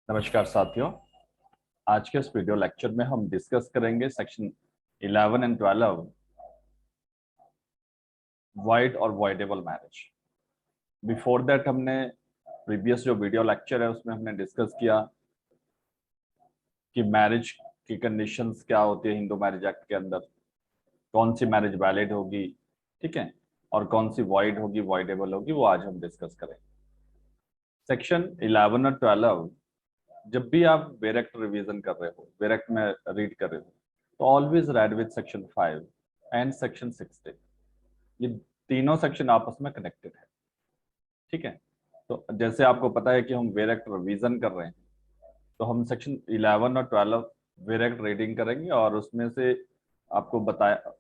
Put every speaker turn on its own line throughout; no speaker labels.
नमस्कार साथियों। आज के इस वीडियो लेक्चर में हम डिस्कस करेंगे सेक्शन 11 एंड 12 वाइड और वॉइडेबल मैरिज। बिफोर दैट हमने प्रीवियस जो वीडियो लेक्चर है उसमें हमने डिस्कस किया कि मैरिज की कंडीशंस क्या होती है हिंदू मैरिज एक्ट के अंदर, कौन सी मैरिज वैलिड होगी, ठीक है, और कौन सी वॉइड होगी, वॉइडेबल होगी, वो आज हम डिस्कस करेंगे। सेक्शन 11 और 12 जब भी आप वेरेक्ट रिवीजन कर रहे हो, वेरेक्ट में रीड कर रहे हो, तो always read with section 5 and section 16। ये तीनों सेक्शन आपस में कनेक्टेड है, ठीक है। तो जैसे आपको पता है कि हम वेरेक्ट रिवीजन कर रहे हैं, तो हम सेक्शन 11 और 12 वेरेक्ट रीडिंग करेंगे और उसमें से आपको बताया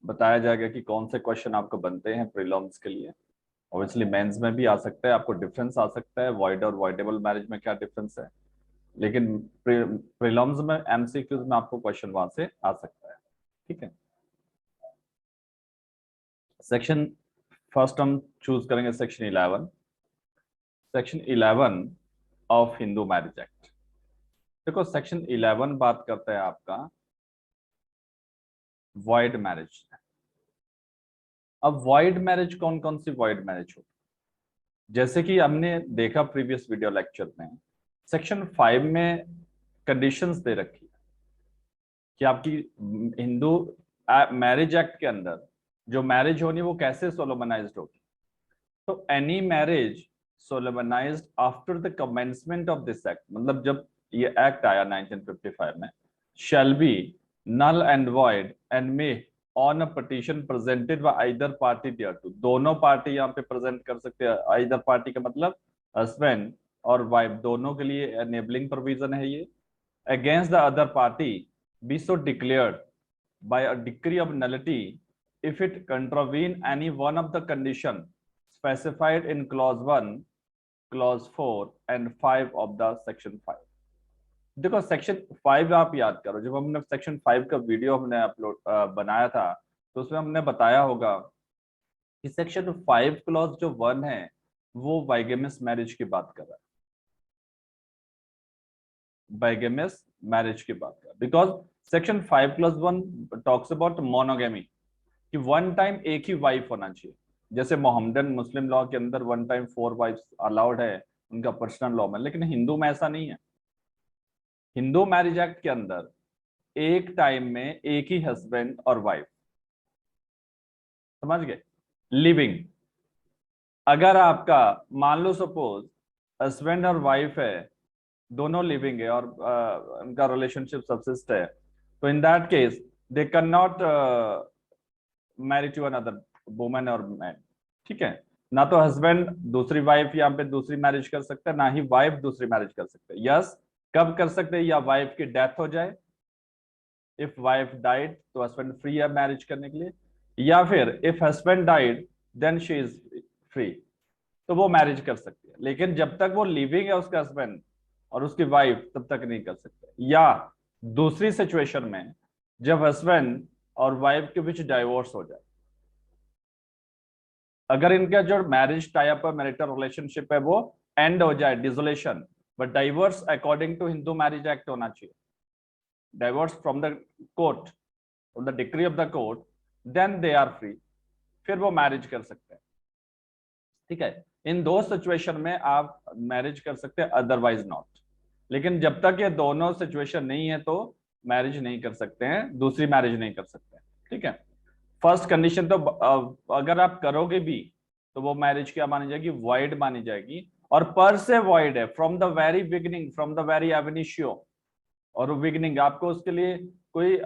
बताया जाएगा कि कौन से क्वेश्चन आपको बनते हैं प्रीलिम्स के लिए। ऑब्वियसली मेंस में भी आ सकता है, आपको डिफरेंस आ सकता है वॉइड और वॉइडेबल मैरिज में क्या डिफरेंस है, लेकिन प्रीलिम्स में एमसीक्यूज में आपको क्वेश्चन वहां से आ सकता है, ठीक है। सेक्शन फर्स्ट हम चूज करेंगे section 11। Section 11 of Hindu marriage act. देखो सेक्शन 11 बात करता है आपका वॉइड मैरिज। अब वॉइड मैरिज कौन कौन सी वॉइड मैरिज होती है? जैसे कि हमने देखा प्रीवियस वीडियो लेक्चर में, सेक्शन 5 में कंडीशंस दे रखी है कि आपकी हिंदू मैरिज एक्ट के अंदर जो मैरिज होनी वो कैसे सोलोमनाइज्ड होगी। तो any marriage solemnized after the commencement of this act, मतलब जब ये एक्ट आया 1955 में, shall be null and void and may on a petition presented by either party thereto. दोनों पार्टी यहाँ पे प्रेजेंट कर सकते हैं। आइदर पार्टी का मतलब हस्बैंड और वाइफ दोनों के लिए एनेबलिंग प्रोविजन है ये। Against the other party be so declared by a decree of nullity if it contravene any one of the condition specified in clause 1, clause 4 and 5 of the section 5। देखो section 5 आप याद करो, जब हमने section 5 का video हमने upload बनाया था, तो उसमें हमने बताया होगा कि सेक्शन 5 क्लॉज जो 1 है वो बाइगेमस मैरिज की बात कर रहा है। बाइगेमस मैरिज की बात कर, because section 5 clause 1 talks about monogamy कि वन टाइम एक ही वाइफ होना चाहिए। जैसे मोहम्मदन मुस्लिम लॉ के अंदर वन टाइम 4 वाइफ्स अलाउड है उनका पर्सनल लॉ में, लेकिन हिंदू में ऐसा नहीं है। हिंदू मैरिज एक्ट के अंदर एक टाइम में एक ही हस्बैंड और वाइफ, समझ गए, लिविंग। अगर आपका मान लो सपोज हस्बैंड और वाइफ है, दोनों लिविंग है और उनका रिलेशनशिप सबसिस्ट है, तो in that case they can not marry to another woman और मैन, ठीक है। ना तो हस्बैंड दूसरी वाइफ यहाँ पे दूसरी मैरिज कर सकता है, ना ही वाइफ दूसरी मैरिज कर सकते है। यस, कब कर सकते हैं? या वाइफ की डेथ हो जाए, इफ वाइफ डाइड तो हस्बैंड फ्री है मैरिज करने के लिए, या फिर if husband died then she is free, तो वो मैरिज कर सकती है। लेकिन जब तक वो लिविंग है उसका हस्बैंड और उसकी वाइफ, तब तक नहीं कर सकते। या दूसरी सिचुएशन में जब हस्बैंड और वाइफ के बीच डाइवोर्स हो जाए, अगर इनका जो मैरिज टाइप है, मैरिटल रिलेशनशिप है, वो एंड हो जाए, dissolution, but divorce according to Hindu marriage act होना चाहिए, divorce from the court, from the decree of the court, then they are free, फिर वो मैरिज कर सकते हैं, ठीक है। इन दो सिचुएशन में आप मैरिज कर सकते हैं, अदरवाइज नॉट। लेकिन जब तक ये दोनों सिचुएशन नहीं है तो मैरिज नहीं कर सकते हैं, दूसरी मैरिज नहीं कर सकते हैं, ठीक है। फर्स्ट कंडीशन तो अगर आप करोगे भी तो वो मैरिज क्या मानी जाएगी? वॉइड मानी जाएगी, और पर से वॉइड है, from the very beginning, from the very एविनिशियो। और बिगिनिंग आपको उसके लिए कोई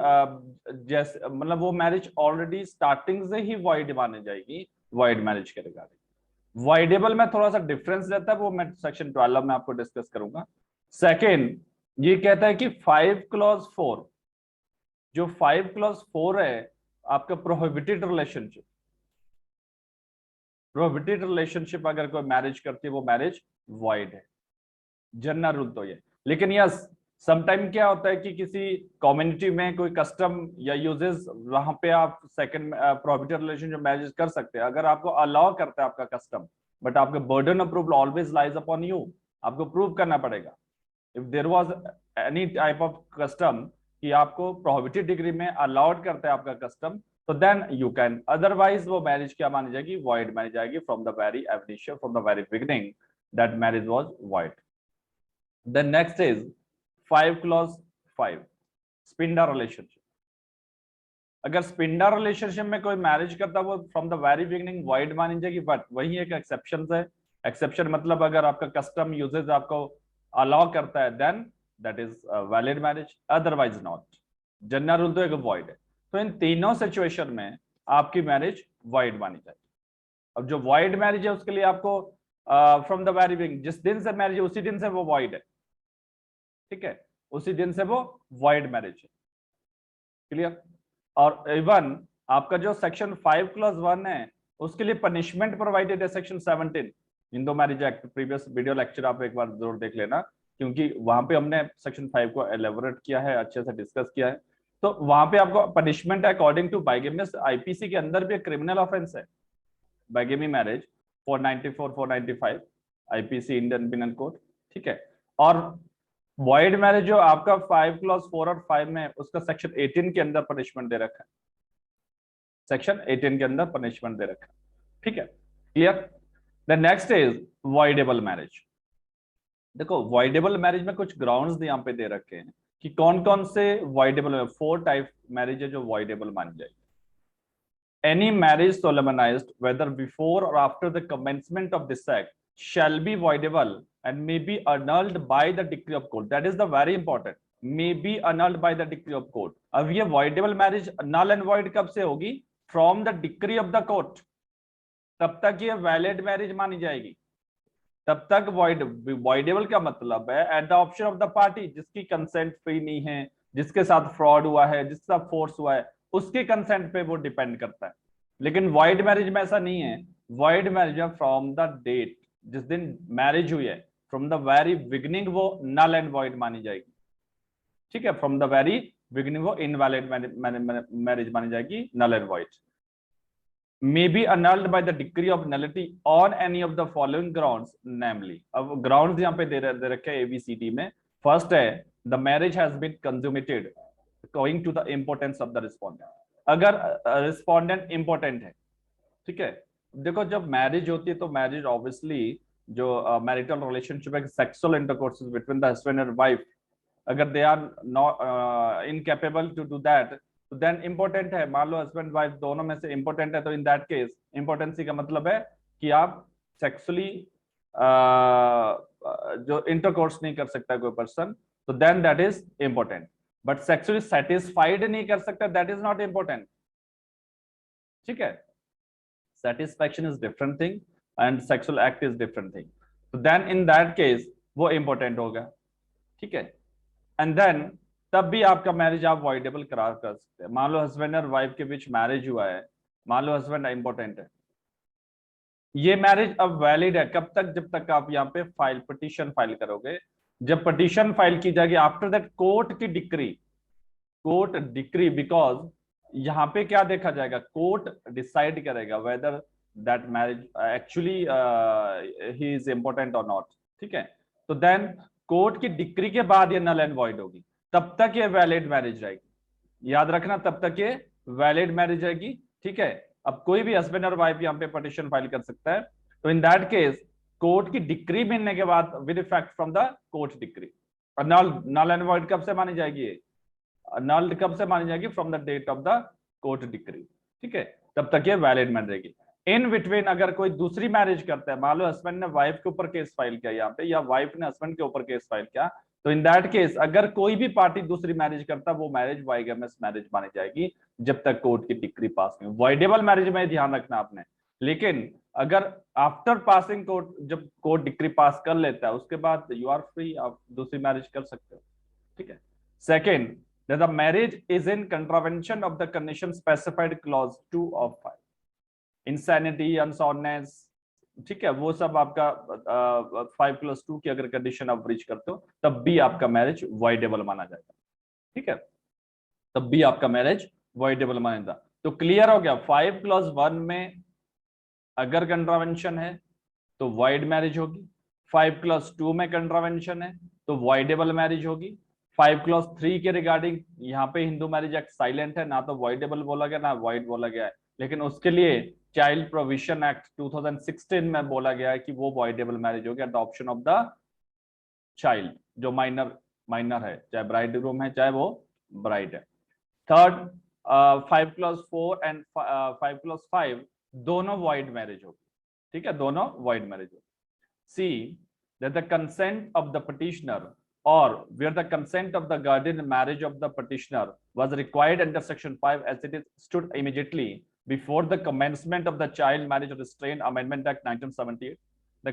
जैसे मतलब वो मैरिज ऑलरेडी स्टार्टिंग से ही वॉइड मानी जाएगी, वॉइड मैरिज के रिगार्डिंग। वॉइडेबल में थोड़ा सा डिफरेंस रहता है, वो मैं सेक्शन 12 में आपको डिस्कस करूंगा। सेकेंड, ये कहता है कि 5 क्लॉज 4, जो 5 क्लॉज 4 है आपका प्रोहिबिटेड रिलेशनशिप, प्रोहिबिटेड रिलेशनशिप अगर कोई मैरिज करती है वो मैरिज वॉइड है, जनरल रूल तो ये। लेकिन यस, समटाइम क्या होता है कि किसी कम्युनिटी में कोई कस्टम या यूजेस, वहां पे आप सेकंड प्रोहिबिटेड रिलेशनशिप मैरिज कर सकते हैं अगर आपको अलाउ करता है आपका कस्टम, बट आपका burden of proof always lies upon you, आपको प्रूव करना पड़ेगा। If there was any type of custom कि आपको प्रोहिबिटेड डिग्री में अलाउड करता है आपका कस्टम, तो देन यू कैन, अदरवाइज वो मैरिज क्या मानी जाएगी, वॉइड मानी जाएगी फ्रॉम द वेरी एवनिशियल, from the very beginning that marriage was void. Then next is 5 clause 5 sapinda relationship. अगर स्पिंडा रिलेशनशिप में कोई मैरिज करता है वो from the very beginning void मानी जाएगी, बट वही एक एक्सेप्शन है। एक्सेप्शन मतलब अगर आपका कस्टम यूजेज आपको अलाउ करता है then that is valid marriage, otherwise not. General rule तो एक वॉइड है। तो इन तीनों सिचुएशन में आपकी मैरिज वॉइड मानी जाएगी। अब जो वॉइड मैरिज है उसके लिए आपको फ्रॉम द वेरी बिगिनिंग, जिस दिन से मैरिज है उसी दिन से वो वॉइड है, ठीक है, उसी दिन से वो वॉइड मैरिज है। क्लियर? और इवन आपका जो सेक्शन 5 clause 1 है उसके लिए पनिशमेंट प्रोवाइडेड है section 17 Hindu marriage act. Previous video lecture आप एक बार जरूर देख लेना, क्योंकि वहां पे हमने सेक्शन 5 को एलेबोरेट किया है, अच्छे से डिस्कस किया है। तो वहां पे आपको पनिशमेंट अकॉर्डिंग टू बाइगेमिस, आईपीसी के अंदर भी क्रिमिनल ऑफेंस है bigamy marriage 494 495 IPC Indian penal code, ठीक है। और वॉइड मैरिज जो आपका 5 clause 4 और 5 में उसका सेक्शन 18 के अंदर पनिशमेंट दे रखा है, सेक्शन 18 के अंदर पनिशमेंट दे रखा है, ठीक है। Clear? The next is voidable marriage. देखो वॉइडेबल मैरिज में कुछ ग्राउंड्स यहाँ पे दे रखे हैं कि कौन कौन से वॉइडेबल है। 4 टाइप मैरिज है जो वॉइडेबल मानी जाएगी। Any marriage solemnized, whether before or after the commencement of this act, shall be voidable and may be annulled by the decree of court. That is the very important. May be annulled by the decree of court. अब ये voidable marriage null and void कब से होगी? From the decree of the court. तब तक ये valid marriage मानी जाएगी। तब तक voidable का मतलब है at the option of the party, जिसकी consent फ्री नहीं है, जिसके साथ फ्रॉड हुआ है, जिसके साथ फोर्स हुआ है, उसके कंसेंट पे वो डिपेंड करता है। लेकिन वॉइड मैरिज में ऐसा नहीं है। वॉइड मैरिज में फ्रॉम द डेट, जिस दिन मैरिज हुई है, फ्रॉम द वेरी बिगिनिंग वो नल एंड वॉइड मानी जाएगी, ठीक है। फ्रॉम द वेरी बिगिनिंग वो इनवैलिड मैरिज मानी जाएगी, null and void. may be annulled by the decree of nullity on any of the following grounds, namely, अब grounds यहाँ पे दे रखे हैं ABCD में। फर्स्ट है the marriage has been consummated according to the importance of the respondent। अगर respondent important है, ठीक है। देखो जब मैरिज होती है तो मैरिज ऑब्वियसली जो मैरिटल रिलेशनशिप है, sexual intercourse between the husband and wife, अगर they are not incapable to do that तो देन इंपॉर्टेंट है। मान लो हस्बैंड वाइफ दोनों में से इंपॉर्टेंट है, तो इन दैट केस इंपॉर्टेंसी का मतलब है कि आप सेक्सुअली जो इंटरकोर्स नहीं कर सकता कोई पर्सन, तो then that is important. But sexually satisfied नहीं कर सकता, दैट इज नॉट इंपॉर्टेंट, ठीक है। Satisfaction is different thing and sexual act is different thing. तो देन इन दैट केस वो इंपॉर्टेंट होगा, ठीक है। एंड देन तब भी आपका मैरिज आप वॉइडेबल करार कर सकते हैं। मान लो हस्बैंड और वाइफ के बीच मैरिज हुआ है, मान लो हस्बैंड इंपॉर्टेंट है, ये मैरिज अब वैलिड है कब तक? जब तक आप यहाँ पे पिटीशन फाइल करोगे। जब पिटीशन फाइल की जाएगी आफ्टर दैट कोर्ट की डिक्री, कोर्ट डिक्री, बिकॉज यहाँ पे क्या देखा जाएगा, कोर्ट डिसाइड करेगा whether that marriage actually he is important और नॉट, ठीक है। तो देन कोर्ट की डिक्री के बाद ये नल एंड वॉइड होगी, तब तक ये वैलिड मैरिज रहेगी। याद रखना, तब तक ये वैलिड मैरिज रहेगी, ठीक है। अब कोई भी हस्बैंड और वाइफ यहाँ पे पिटीशन फाइल कर सकता है। तो इन दैट केस कोर्ट की डिक्री मिलने के बाद with effect from the court decree, null and void कब से मानी जाएगी? नल कब से मानी जाएगी? From the date of the court decree, ठीक है। तब तक ये वैलिड मैरिज रहेगी। इन बिटवीन अगर कोई दूसरी मैरिज करता है, मान लो हस्बैंड ने वाइफ के ऊपर केस फाइल किया यहाँ पे, या वाइफ ने हस्बैंड के ऊपर केस फाइल किया, तो इन दैट केस अगर कोई भी पार्टी दूसरी मैरिज करता, वो मैरिज वाइगेमस मैरिज मानी जाएगी जब तक कोर्ट की डिक्री पास नहीं। वॉइडेबल मैरिज में ध्यान रखना आपने। लेकिन अगर आफ्टर पासिंग कोर्ट, जब कोर्ट डिक्री पास कर लेता है, उसके बाद यू आर फ्री, आप दूसरी मैरिज कर सकते हो, ठीक है। Second, the marriage is in contravention of the condition specified clause 2 of 5, insanity, unsoundness, ठीक है, वो सब आपका 5 clause 2 की अगर कंडीशन आप ब्रीच करते हो तब भी आपका मैरिज वॉइडेबल माना जाएगा, ठीक है। तब भी आपका मैरिज वॉइडेबल माना जाएगा। तो क्लियर हो गया, 5 clause 1 में अगर कंट्रावेंशन है तो वॉइड मैरिज होगी, 5 clause 2 में कंट्रावेंशन है तो वॉइडेबल मैरिज होगी। 5 clause 3 के रिगार्डिंग यहाँ पे हिंदू मैरिज एक्ट साइलेंट है, ना तो वॉइडेबल बोला गया ना वॉइड बोला गया है, लेकिन उसके लिए चाइल्ड प्रोविजन एक्ट 2016 में बोला गया है कि वो वॉइडेबल मैरिज होगी, अडॉप्शन ऑफ द चाइल्ड, जो माइनर है, चाहे ब्राइड ग्रूम है चाहे वो ब्राइड है। थर्ड, 5 clause 4 एंड 5 clause 5 दोनों वॉइड मैरिज होगी, ठीक है, दोनों वॉइड मैरिज होगी। सी that the consent of the petitioner or where the consent of the guardian in marriage of the petitioner was required under section 5 as it is stood immediately before the commencement of the child marriage restraint amendment act 1978. The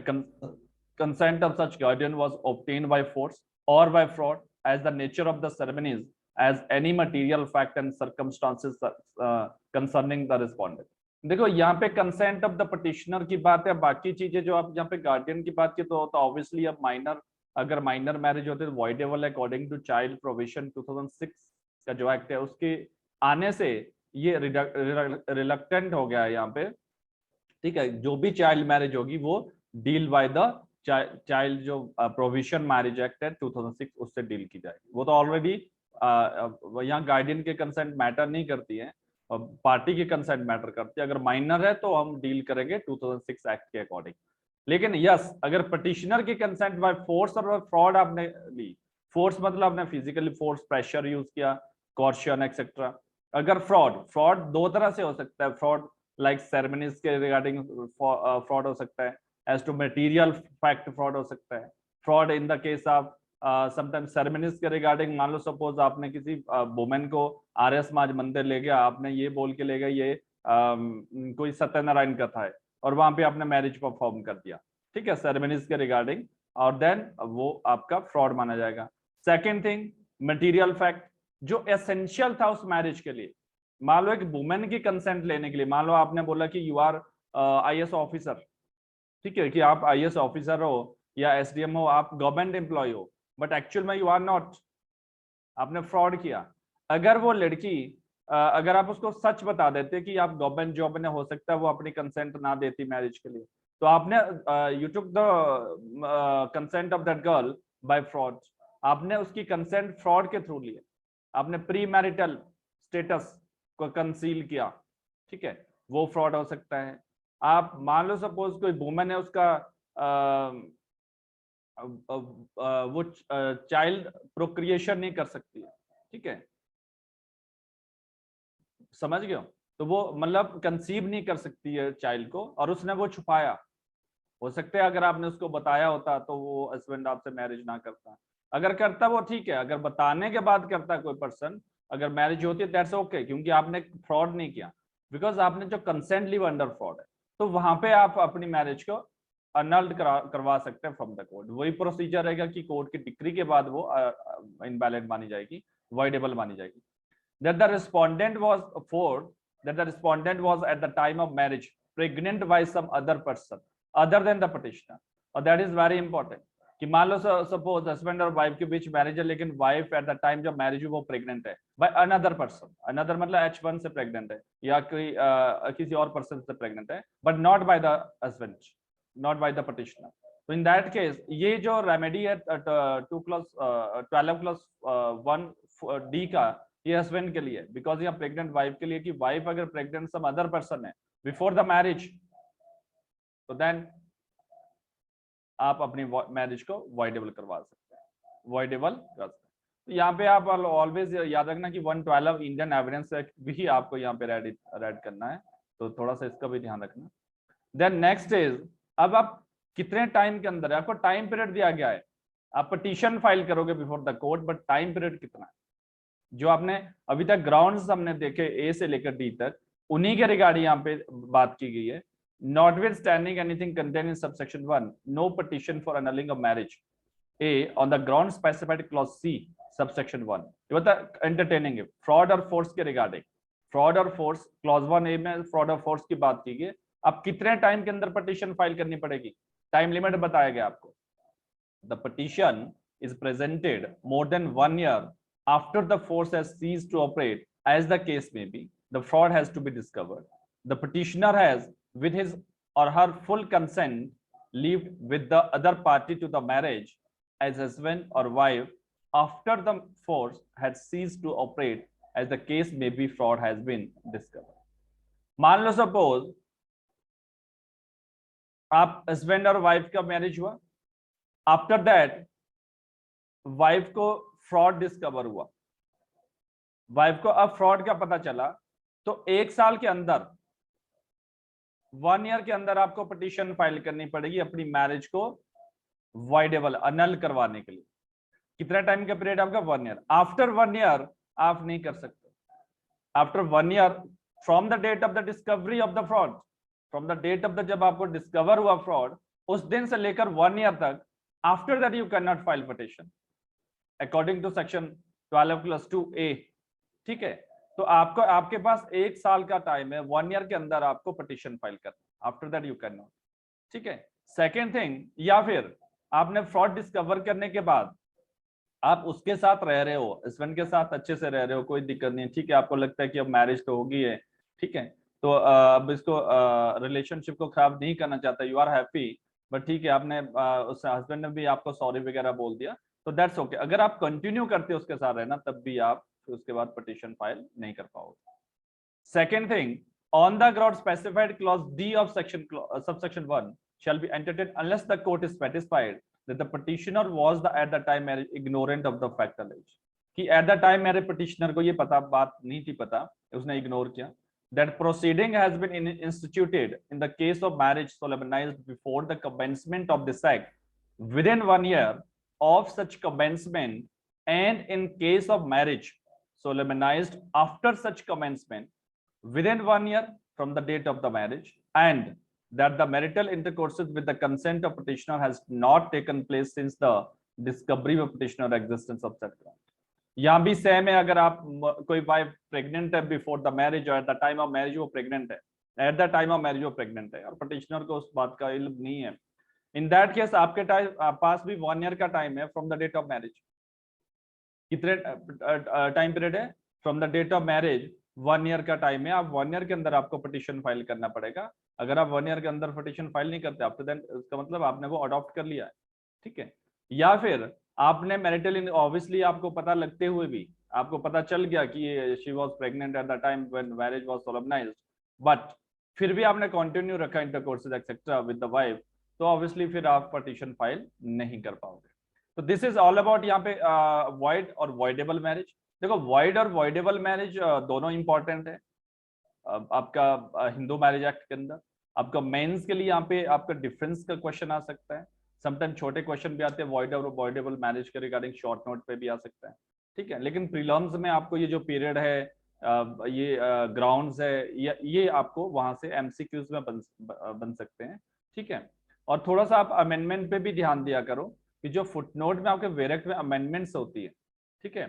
consent of such guardian was obtained by force or by fraud as the nature of the ceremonies as any material fact and circumstances concerning the respondent. देखो यहाँ पे consent of the petitioner की बात है, बाकी चीजें जो आप यहाँ पे गार्डियन की बात की तो ऑब्वियसली अब माइनर, अगर माइनर मैरिज होते तो voidable according to child provision 2006 का जो एक्ट है उसके आने से ये रिलक्टेंट हो गया है यहाँ पे, ठीक है। जो भी चाइल्ड मैरिज होगी वो डील बाय द चाइल्ड, जो प्रोविजन मैरिज एक्ट है 2006 उससे डील की जाएगी। वो तो ऑलरेडी यहाँ गार्डियन के कंसेंट मैटर नहीं करती है, पार्टी की कंसेंट मैटर करती है। अगर माइनर है तो हम डील करेंगे 2006 एक्ट के अकॉर्डिंग। लेकिन यस, अगर पिटिशनर की कंसेंट बाय फोर्स और फ्रॉड आपने ली, फोर्स मतलब आपने फिजिकली फोर्स, प्रेशर यूज किया, कॉर्शन एक्सेट्रा। अगर फ्रॉड दो तरह से हो सकता है, फ्रॉड लाइक सेरेमनीज के रिगार्डिंग फ्रॉड हो सकता है, as to material fact fraud हो सकता है, fraud in the case of sometimes ceremonies के रिगार्डिंग। मान लो सपोज आपने किसी वुमेन को आर्य समाज मंदिर ले गया, आपने ये बोल के ले गया ये कोई सत्यनारायण कथा है और वहां पे आपने मैरिज परफॉर्म कर दिया, ठीक है, सेरेमनीज के रिगार्डिंग, और देन वो आपका फ्रॉड माना जाएगा। सेकेंड थिंग, मटीरियल फैक्ट जो एसेंशियल था उस मैरिज के लिए। मान लो एक वुमेन की कंसेंट लेने के लिए, मान लो आपने बोला कि यू आर IAS ऑफिसर, ठीक है, कि आप IAS ऑफिसर हो या SDM हो, आप गवर्नमेंट एम्प्लॉय हो, बट एक्चुअल में यू आर नॉट, आपने फ्रॉड किया। अगर वो लड़की अगर आप उसको सच बता देते कि आप गवर्नमेंट जॉब में, हो सकता है वो अपनी कंसेंट ना देती मैरिज के लिए, तो आपने you took the consent of that girl bye fraud, आपने उसकी कंसेंट फ्रॉड के थ्रू लिया, आपने प्री मैरिटल स्टेटस को कंसील किया, ठीक है, वो फ्रॉड हो सकता है। आप मान लो सपोज कोई वुमेन है, उसका वो चाइल्ड प्रोक्रिएशन नहीं कर सकती है, ठीक है, समझ गए हो, तो वो मतलब कंसीव नहीं कर सकती है चाइल्ड को, और उसने वो छुपाया। हो सकता है अगर आपने उसको बताया होता तो वो हस्बैंड आपसे मैरिज ना करता, अगर करता वो ठीक है, अगर बताने के बाद करता कोई पर्सन, अगर मैरिज होती है दैट्स ओके, क्योंकि आपने फ्रॉड नहीं किया, बिकॉज आपने जो कंसेंट ली वो अंडर फ्रॉड है, तो वहां पे आप अपनी मैरिज को अनल्ड करवा सकते हैं फ्रॉम द कोर्ट। वही प्रोसीजर रहेगा कि कोर्ट की डिक्री के बाद वो इनवैलिड मानी जाएगी, वॉइडेबल मानी जाएगी। that the respondent was afford that the respondent was at the time of marriage pregnant by some other person other than the petitioner, और that is very important कि मान लो सपोज हस्बैंड और wife के बीच marriage है, लेकिन wife at the time जब marriage हुई वो प्रेग्नेंट है बाय अनदर पर्सन, अनदर मतलब H1 से प्रेग्नेंट है या कोई किसी और पर्सन से प्रेग्नेंट है, but not by the husband, not by the petitioner। तो इन दैट केस ये जो रेमेडी है 12 clause 1D का, ये हस्बैंड के लिए, बिकॉज यहाँ प्रेग्नेंट वाइफ के लिए, कि वाइफ अगर प्रेग्नेंट सम अदर पर्सन है बिफोर द मैरिज, तो देन आप अपनी मैरिज को वॉइडेबल करवा सकते हैं, वॉइडेबल कर सकते हैं। तो यहाँ पे आप ऑलवेज याद रखना कि 112 इंडियन एविडेंस एक्ट भी आपको यहाँ पे रेड करना है, तो थोड़ा सा इसका भी ध्यान रखना। देन नेक्स्ट इज, अब आप कितने टाइम के अंदर, आपको टाइम पीरियड दिया गया है, आप पिटीशन फाइल करोगे before the court, but time period कितना है, जो आपने अभी तक ग्राउंड्स हमने देखे A से लेकर D तक, उन्हीं के रिगार्डिंग यहाँ पे बात की गई है। Notwithstanding anything contained in subsection 1, no petition for annulling of marriage A on the ground specified clause C subsection 1, ये बता entertaining है fraud और force के रिगार्डिंग, fraud और force clause 1A में fraud और force की बात की गई। अब कितने टाइम के अंदर petition फाइल करनी पड़ेगी, टाइम लिमिट बताया गया आपको। The petition is presented more than 1 year after the force has ceased to operate, as the case may be, the fraud has to be discovered. The petitioner has, with his or her full consent, lived with the other party to the marriage as husband or wife after the force had ceased to operate, as the case may be fraud has been discovered. मान लो suppose आप husband और wife का marriage हुआ, after that wife को fraud discover हुआ, wife को अब फ्रॉड का पता चला, तो 1 साल के अंदर 1 ईयर के अंदर आपको पिटीशन फाइल करनी पड़ेगी अपनी मैरिज को वॉइडेबल अनल करवाने के लिए। कितना टाइम का पीरियड आपका? 1 ईयर। आफ्टर 1 ईयर आप नहीं कर सकते। After 1 year from the date of the discovery of the fraud, from the date of the जब आपको डिस्कवर हुआ फ्रॉड, उस दिन से लेकर 1 ईयर तक, after that you can not file petition according to section 12+2A। ठीक है, तो आपको आपके पास 1 साल का टाइम है, 1 ईयर के अंदर आपको पिटीशन फाइल करना, after that you can not. ठीक है, सेकेंड थिंग, या फिर आपने फ्रॉड डिस्कवर करने के बाद आप उसके साथ रह रहे हो, हस्बैंड के साथ अच्छे से रह रहे हो, कोई दिक्कत नहीं है, ठीक है, आपको लगता है कि अब मैरिज तो होगी है, ठीक है, तो अब इसको रिलेशनशिप को खराब नहीं करना चाहता, यू आर हैप्पी, बट ठीक है, आपने उस हस्बैंड ने भी आपको सॉरी वगैरह बोल दिया, तो दैट्स ओके। अगर आप कंटिन्यू करते हो उसके साथ रहना, तब भी आप उसके बाद पिटीशन फाइल नहीं कर पाओगे। Second thing, on the ground specified clause D of section subsection 1 shall be entertained unless the court is satisfied that the petitioner was at the time marriage ignorant of the fact alleged, कि at the time मेरे petitioner को ये पता बात नहीं थी पता, उसने इग्नोर किया। That proceeding has been instituted in the case of marriage solemnized before the commencement of this act within 1 year of such commencement, and in case of marriage solemnized after such commencement within 1 year from the date of the marriage, and that the marital intercourses with the consent of petitioner has not taken place since the discovery of petitioner existence of such ground। यहाँ भी same है, अगर आप कोई wife pregnant है before the marriage और at the time of marriage वो pregnant है, at the time of marriage वो प्रेग्नेंट है और पिटिशनर को उस बात का इल्म नहीं है, इन दैट केस आपके पास भी 1 ईयर का टाइम है from the date of marriage. कितने टाइम पीरियड है? From the date of marriage 1 year का टाइम है, आप 1 ईयर के अंदर आपको पिटिशन फाइल करना पड़ेगा। अगर आप 1 ईयर के अंदर पिटिशन फाइल नहीं करते आफ्टर दैट, इसका मतलब आपने वो अडॉप्ट कर लिया है, ठीक है, या फिर आपने मैरिटल, ऑब्वियसली आपको पता लगते हुए भी आपको पता चल गया कि she was pregnant at the time when marriage was solemnised, but फिर भी आपने कंटिन्यू रखा इंटरकोर्सेस एक्सेट्रा विद द वाइफ, तो ऑब्वियसली फिर आप पिटिशन फाइल नहीं कर पाओगे। तो दिस इज ऑल अबाउट यहाँ पे वॉइड और वॉइडेबल मैरिज। देखो, वॉइड और वॉइडेबल मैरिज दोनों इंपॉर्टेंट है आपका हिंदू मैरिज एक्ट के अंदर। आपका मेंस के लिए यहाँ पे आपका डिफरेंस का क्वेश्चन आ सकता है, समटाइम छोटे क्वेश्चन भी आते हैं वॉइड और वॉइडेबल मैरिज के रिगार्डिंग, शॉर्ट नोट पे भी आ सकता है, ठीक है, लेकिन प्रीलिम्स में आपको ये जो पीरियड है, ये ग्राउंड्स है, ये आपको वहां से एमसीक्यूज में बन सकते हैं, ठीक है। और थोड़ा सा आप अमेंडमेंट पे भी ध्यान दिया करो कि जो फुटनोट में आपके वेरेक्ट में अमेंडमेंट्स होती है, ठीक है,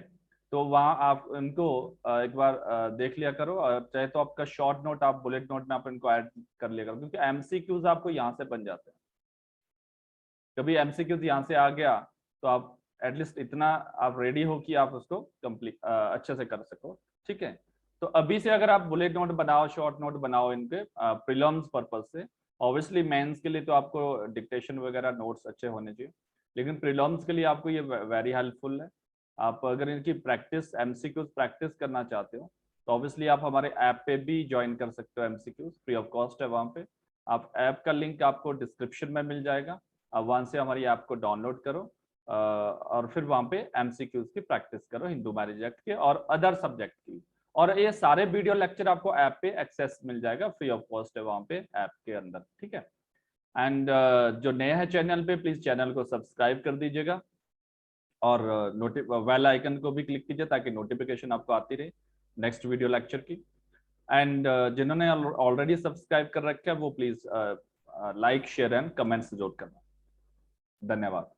तो वहां आप इनको एक बार देख लिया करो, और चाहे तो आपका शॉर्ट नोट आप बुलेट नोट में आप इनको ऐड कर लिया करो, क्योंकि एमसीक्यूज आपको यहाँ से बन जाते हैं। कभी एमसीक्यूज यहाँ से आ गया तो आप एटलीस्ट इतना आप रेडी हो कि आप उसको कंप्लीट अच्छे से कर सको, ठीक है। तो अभी से अगर आप बुलेट नोट बनाओ, शॉर्ट नोट बनाओ इनके प्रीलिम्स पर्पज से, ऑब्वियसली मेंस के लिए तो आपको डिक्टेशन वगैरह नोट्स अच्छे होने चाहिए, लेकिन प्रीलिम्स के लिए आपको ये वेरी हेल्पफुल है। आप अगर इनकी प्रैक्टिस एमसीक्यूज प्रैक्टिस करना चाहते हो तो ऑब्वियसली आप हमारे ऐप पे भी ज्वाइन कर सकते हो, एमसीक्यूज फ्री ऑफ कॉस्ट है वहाँ पे। आप ऐप का लिंक आपको डिस्क्रिप्शन में मिल जाएगा, आप वहाँ से हमारी ऐप को डाउनलोड करो और फिर वहाँ पे एमसीक्यूज की प्रैक्टिस करो, हिंदू मैरिज एक्ट के और अदर सब्जेक्ट की। और ये सारे वीडियो लेक्चर आपको ऐप पे एक्सेस मिल जाएगा, फ्री ऑफ कॉस्ट है वहाँ पे ऐप के अंदर, ठीक है। एंड जो नए हैं चैनल पे, प्लीज चैनल को सब्सक्राइब कर दीजिएगा और बेल आइकन को भी क्लिक कीजिए ताकि नोटिफिकेशन आपको आती रहे नेक्स्ट वीडियो लेक्चर की। एंड जिन्होंने ऑलरेडी सब्सक्राइब कर रखा है वो please like, share and comments जरूर करना। धन्यवाद।